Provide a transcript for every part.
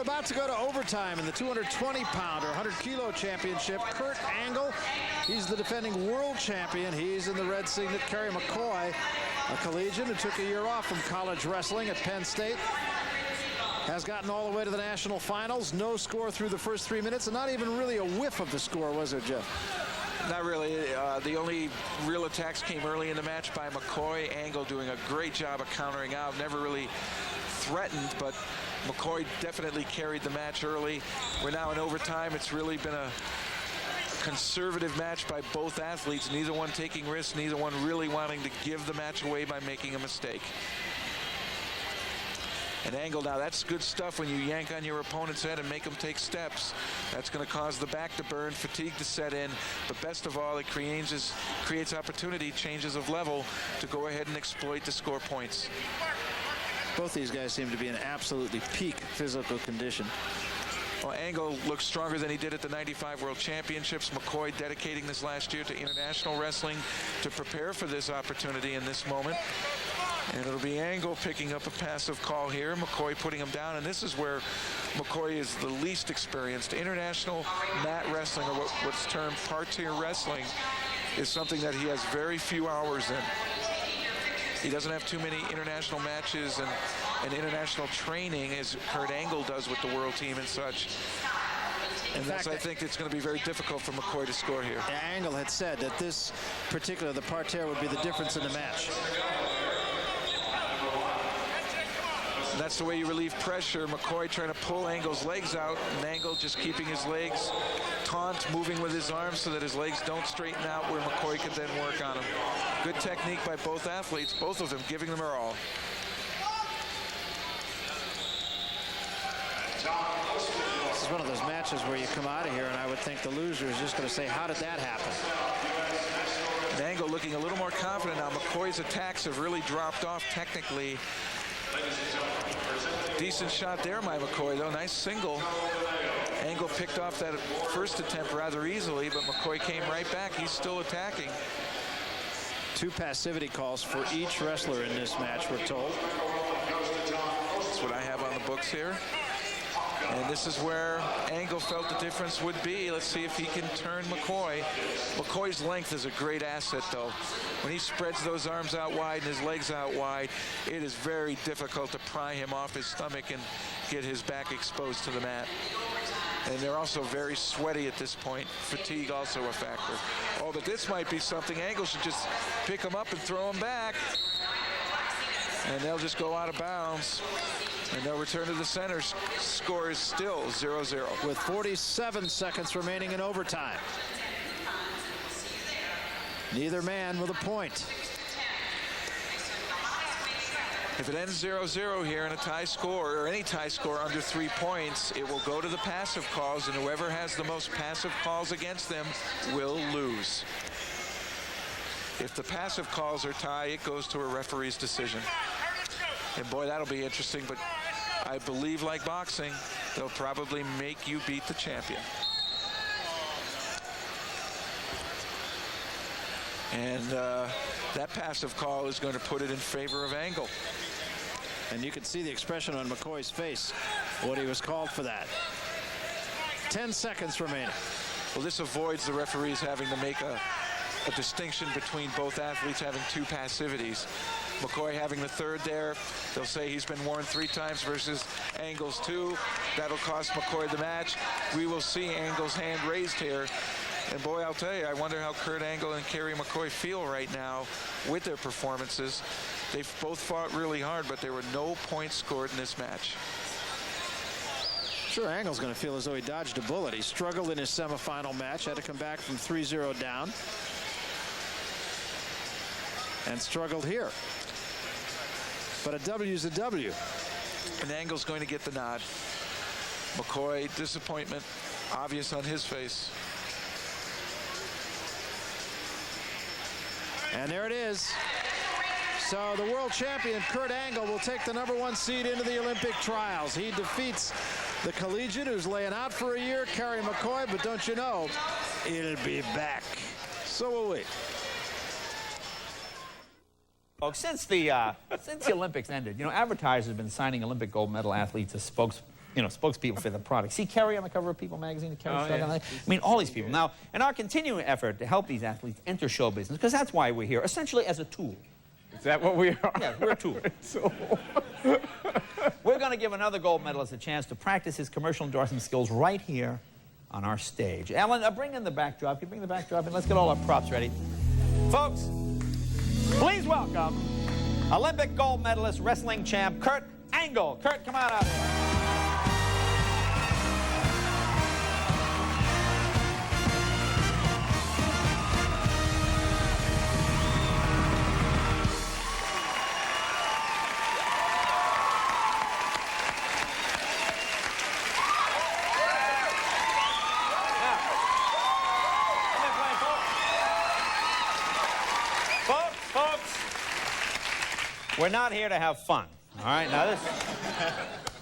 about to go to overtime in the 220-pounder, 100-kilo championship. Kurt Angle, he's the defending world champion. He's in the red signet. Kerry McCoy, a collegian who took a year off from college wrestling at Penn State, has gotten all the way to the national finals. No score through the first 3 minutes, and not even really a whiff of the score, was there, Jeff? Not really. The only real attacks came early in the match by McCoy. Angle doing a great job of countering out. Never really threatened, but McCoy definitely carried the match early. We're now in overtime. It's really been a conservative match by both athletes. Neither one taking risks, neither one really wanting to give the match away by making a mistake. And Angle, now that's good stuff when you yank on your opponent's head and make them take steps. That's going to cause the back to burn, fatigue to set in, but best of all, it creates opportunity, changes of level to go ahead and exploit to score points. Both these guys seem to be in absolutely peak physical condition. Well, Angle looks stronger than he did at the 95 World Championships. McCoy dedicating this last year to international wrestling to prepare for this opportunity in this moment. And it'll be Angle picking up a passive call here. McCoy putting him down, and this is where McCoy is the least experienced. International mat wrestling, or what's termed parterre wrestling, is something that he has very few hours in. He doesn't have too many international matches and international training as Kurt Angle does with the world team and such. And that's, I think it's going to be very difficult for McCoy to score here. Angle had said that this particular, the parterre, would be the difference in the match. And that's the way you relieve pressure. McCoy trying to pull Angle's legs out, and Angle just keeping his legs taut, moving with his arms so that his legs don't straighten out, where McCoy can then work on him. Good technique by both athletes, both of them giving them their all. This is one of those matches where you come out of here and I would think the loser is just going to say, how did that happen? And Angle looking a little more confident now. McCoy's attacks have really dropped off technically. Decent shot there by McCoy, though. Nice single. Angle picked off that first attempt rather easily, but McCoy came right back. He's still attacking. 2 passivity calls for each wrestler in this match, we're told. That's what I have on the books here. And this is where Angle felt the difference would be. Let's see if he can turn McCoy. McCoy's length is a great asset, though. When he spreads those arms out wide and his legs out wide, it is very difficult to pry him off his stomach and get his back exposed to the mat. And they're also very sweaty at this point. Fatigue also a factor. Oh, but this might be something. Angle should just pick him up and throw him back. And they'll just go out of bounds. And they'll return to the center. Score is still 0-0. With 47 seconds remaining in overtime. Neither man with a point. If it ends 0-0 here in a tie score, or any tie score under 3 points, it will go to the passive calls, and whoever has the most passive calls against them will lose. If the passive calls are tie, it goes to a referee's decision. And boy, that'll be interesting, but I believe, like boxing, they'll probably make you beat the champion. And that passive call is going to put it in favor of Angle. And you can see the expression on McCoy's face when he was called for that. 10 seconds remaining. Well, this avoids the referees having to make a distinction between both athletes having 2 passivities. McCoy having the third there. They'll say he's been warned 3 times versus Angle's 2. That'll cost McCoy the match. We will see Angle's hand raised here. And boy, I'll tell you, I wonder how Kurt Angle and Kerry McCoy feel right now with their performances. They've both fought really hard, but there were no points scored in this match. Sure, Angle's going to feel as though he dodged a bullet. He struggled in his semifinal match, had to come back from 3-0 down, and struggled here. But a W's a W. And Angle's going to get the nod. McCoy, disappointment, obvious on his face. And there it is. So the world champion, Kurt Angle, will take the #1 seed into the Olympic trials. He defeats the collegiate who's laying out for a year, Kerry McCoy, but don't you know, he'll be back. So will we. Folks, since the Olympics ended, you know, advertisers have been signing Olympic gold medal athletes as you know, spokespeople for the product. See Kerry on the cover of People magazine, Kerry Strug on that. I mean, all these people. Now, in our continuing effort to help these athletes enter show business, because that's why we're here, essentially as a tool. Is that what we are? Yeah, we're a tool. We're going to give another gold medalist a chance to practice his commercial endorsement skills right here on our stage. Alan, bring in the backdrop. Can you bring the backdrop in? Let's get all our props ready. Folks, please welcome Olympic gold medalist, wrestling champ, Kurt Angle. Kurt, come on out here. We're not here to have fun, all right?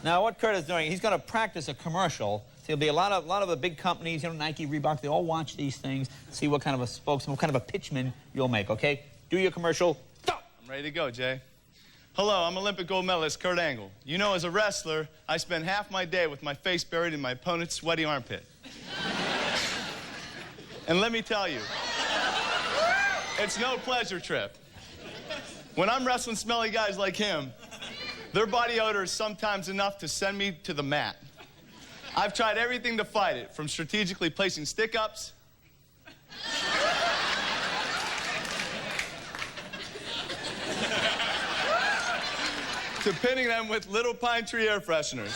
Now what Kurt is doing, he's going to practice a commercial. So there'll be a lot of the big companies, you know, Nike, Reebok, they all watch these things, see what kind of a spokesman, what kind of a pitchman you'll make, okay? Do your commercial, go! I'm ready to go, Jay. Hello, I'm Olympic gold medalist Kurt Angle. You know, as a wrestler, I spend half my day with my face buried in my opponent's sweaty armpit. And let me tell you, it's no pleasure trip. When I'm wrestling smelly guys like him, their body odor is sometimes enough to send me to the mat. I've tried everything to fight it, from strategically placing stick-ups to pinning them with Little Pine Tree air fresheners.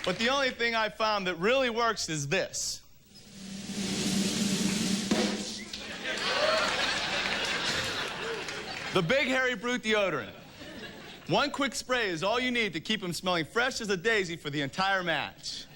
But the only thing I found that really works is this. The Big Hairy Brute deodorant. One quick spray is all you need to keep him smelling fresh as a daisy for the entire match.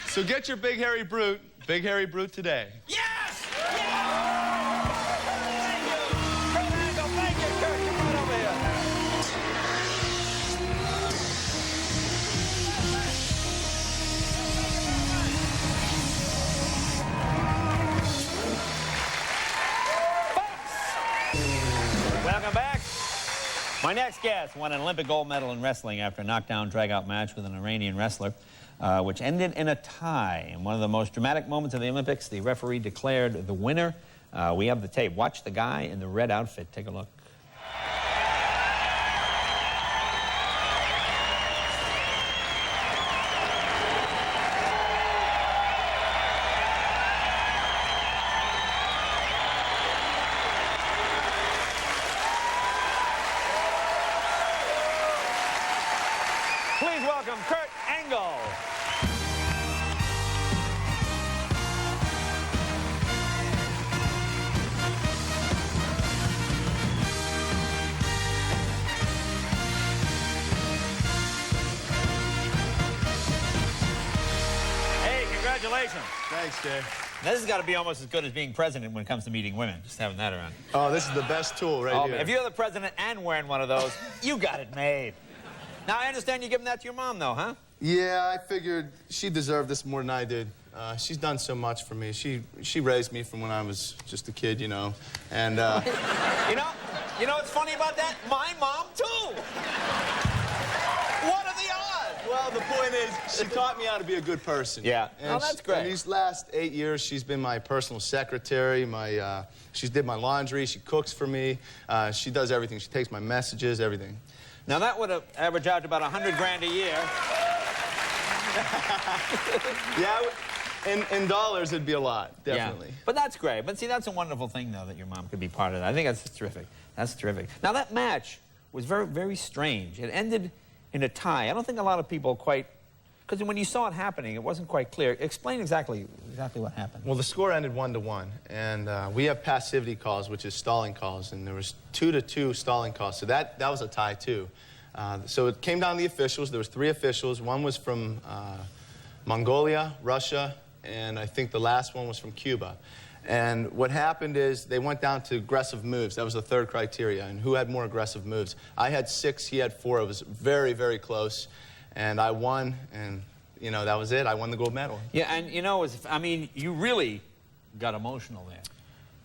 So get your Big Hairy Brute today. Yes! Yes! Thank you! Kurt Angle, thank you, Kurt. Come on over here. Folks, welcome back. My next guest won an Olympic gold medal in wrestling after a knockdown, drag-out match with an Iranian wrestler. Which ended in a tie. In one of the most dramatic moments of the Olympics, the referee declared the winner. We have the tape. Watch the guy in the red outfit. Take a look. Please welcome Kurt Angle. Congratulations. Thanks, Jay. This has got to be almost as good as being president when it comes to meeting women, just having that around. Oh, this is the best tool right here. If you're the president and wearing one of those, you got it made. Now, I understand you're giving that to your mom, though, huh? Yeah, I figured she deserved this more than I did. She's done so much for me. She raised me from when I was just a kid, you know, and... You know what's funny about that? My mom, too. What are the odds? Well, the point is, she taught me how to be a good person. Yeah. And that's great. And these last 8 years, she's been my personal secretary. She did my laundry. She cooks for me. She does everything. She takes my messages, everything. Now, that would have averaged out to about 100 grand a year. Yeah, in dollars, it'd be a lot, definitely. Yeah. But that's great. But see, that's a wonderful thing, though, that your mom could be part of that. I think that's terrific. That's terrific. Now, that match was very, very strange. It ended in a tie. I don't think a lot of people quite... Because when you saw it happening, it wasn't quite clear. Explain exactly what happened. Well, the score ended 1-1, and we have passivity calls, which is stalling calls, and there was 2-2 stalling calls, so that was a tie, too. So it came down to the officials. There was 3 officials. One was from Mongolia, Russia, and I think the last one was from Cuba. And what happened is they went down to aggressive moves. That was the third criteria. And who had more aggressive moves? I had 6, he had 4. It was very, very close. And I won, and, you know, that was it. I won the gold medal. Yeah, and, you know, I mean, you really got emotional there.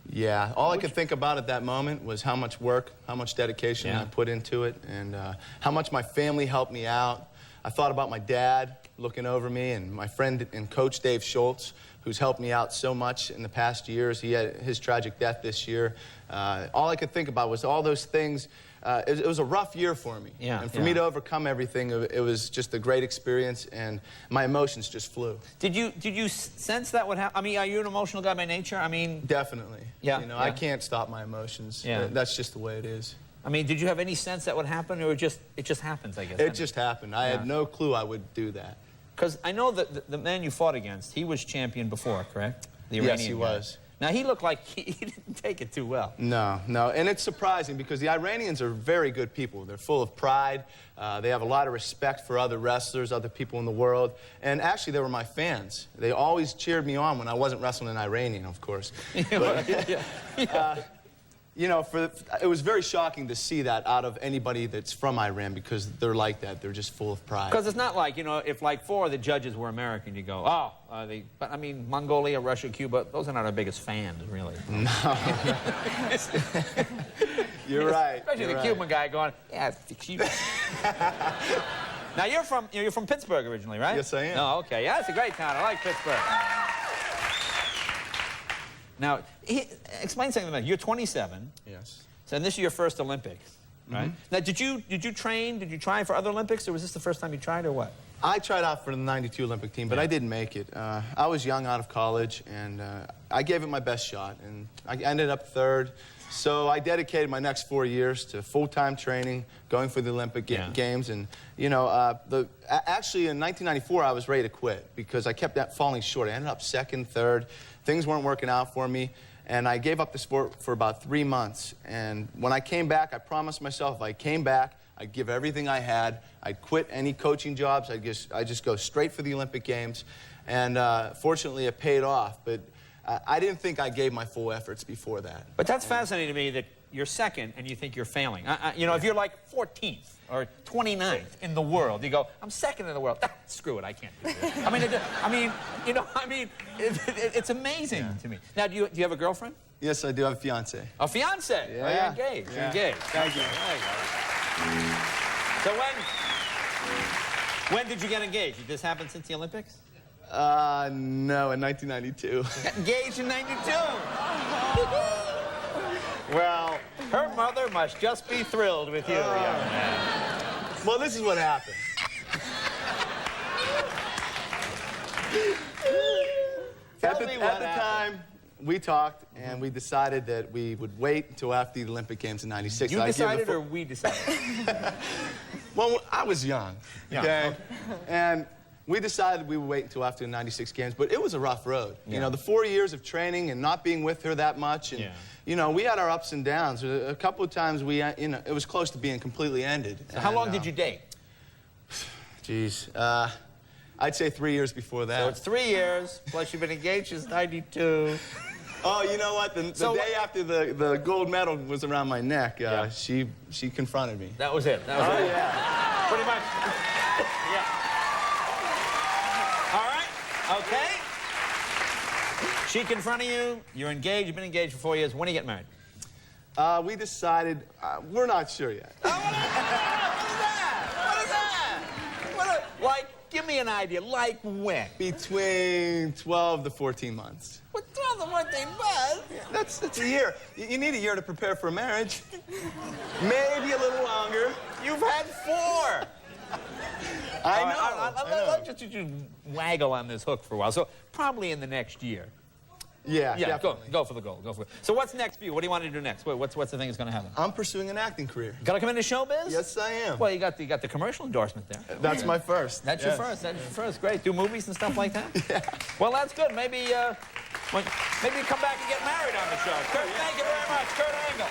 Yeah, all I could think about at that moment was how much work, how much dedication I put into it, and how much my family helped me out. I thought about my dad looking over me, and my friend and coach Dave Schultz, who's helped me out so much in the past years. He had his tragic death this year. All I could think about was all those things. It was a rough year for me. Yeah, and for me to overcome everything, it was just a great experience, and my emotions just flew. Did you sense that would happen? I mean, are you an emotional guy by nature? I mean... Definitely. Yeah. You know, I can't stop my emotions. Yeah. That's just the way it is. I mean, did you have any sense that would happen, or it just happens, I guess? It just happened. I had no clue I would do that. Because I know that the man you fought against, he was champion before, correct? The Iranian Yes, he guy. was. Now, he looked like he didn't take it too well. No, no, and it's surprising because the Iranians are very good people. They're full of pride. They have a lot of respect for other wrestlers, other people in the world. And actually, they were my fans. They always cheered me on when I wasn't wrestling an Iranian, of course. You know, it was very shocking to see that out of anybody that's from Iran because they're like that. They're just full of pride. Because it's not like, you know, if like 4 of the judges were American, you go, oh, but I mean, Mongolia, Russia, Cuba, those are not our biggest fans, really. No. You're right. Especially you're the right. Cuban guy going, yeah, it's the Cuban. Now, you're from Pittsburgh originally, right? Yes, I am. No, okay. Yeah, it's a great town. I like Pittsburgh. Now, explain something to me. You're 27. Yes. So this is your first Olympics, right? Now, did you train? Did you try for other Olympics, or was this the first time you tried, or what? I tried out for the '92 Olympic team, but I didn't make it. I was young out of college, and I gave it my best shot, and I ended up 3rd. So I dedicated my next 4 years to full-time training, going for the Olympic Games, and you know, actually in 1994 I was ready to quit because I kept falling short. I ended up 2nd, 3rd. Things weren't working out for me, and I gave up the sport for about 3 months. And when I came back, I promised myself if I came back, I'd give everything I had. I'd quit any coaching jobs. I'd just go straight for the Olympic Games. And fortunately, it paid off. But I didn't think I gave my full efforts before that. But that's fascinating to me that you're 2nd and you think you're failing. You know, if you're like 14th or 29th in the world, you go, I'm 2nd in the world. Screw it, I can't do this. It's amazing to me. Now, do you have a girlfriend? Yes, I do have a fiance. A fiance? Yeah. Oh, you're engaged. Yeah. You're engaged. Thank you. So when did you get engaged? Did this happen since the Olympics? No, in 1992. Got engaged in 92. Well, Her mother must just be thrilled with you, young man. well, this is what happened. At the time, we talked, and we decided that we would wait until after the Olympic Games in '96. You decided or we decided? Well, I was young, okay? And we decided we would wait until after the '96 Games, but it was a rough road. You know, the 4 years of training and not being with her that much, and you know, we had our ups and downs. A couple of times it was close to being completely ended. So how long did you date? Geez, I'd say 3 years before that. So it's 3 years, plus you've been engaged since 92. Oh, you know what? The day after the gold medal was around my neck, she confronted me. That was it. That was it. Yeah. Pretty much. All right. Okay. She confronted you. You're engaged. You've been engaged for 4 years. When do you get married? We decided, we're not sure yet. What is that? Like, give me an idea. Like when? Between 12 to 14 months. What 12 to 14 months? That's a year. You need a year to prepare for marriage. Maybe a little longer. You've had 4. I know. Let's just waggle on this hook for a while. So probably in the next year. Yeah, Yeah, definitely. go for the goal. Go for it. So what's next for you? What do you want to do next? What's the thing that's going to happen? I'm pursuing an acting career. Got to come into showbiz? Yes, I am. Well, you got the commercial endorsement there. That's my first. That's your first. That's your first. Great. Do movies and stuff like that? Yeah. Well, that's good. Maybe you come back and get married on the show. Kurt, thank you very much. Kurt Angle.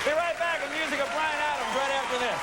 Be right back with music of Brian Adams right after this.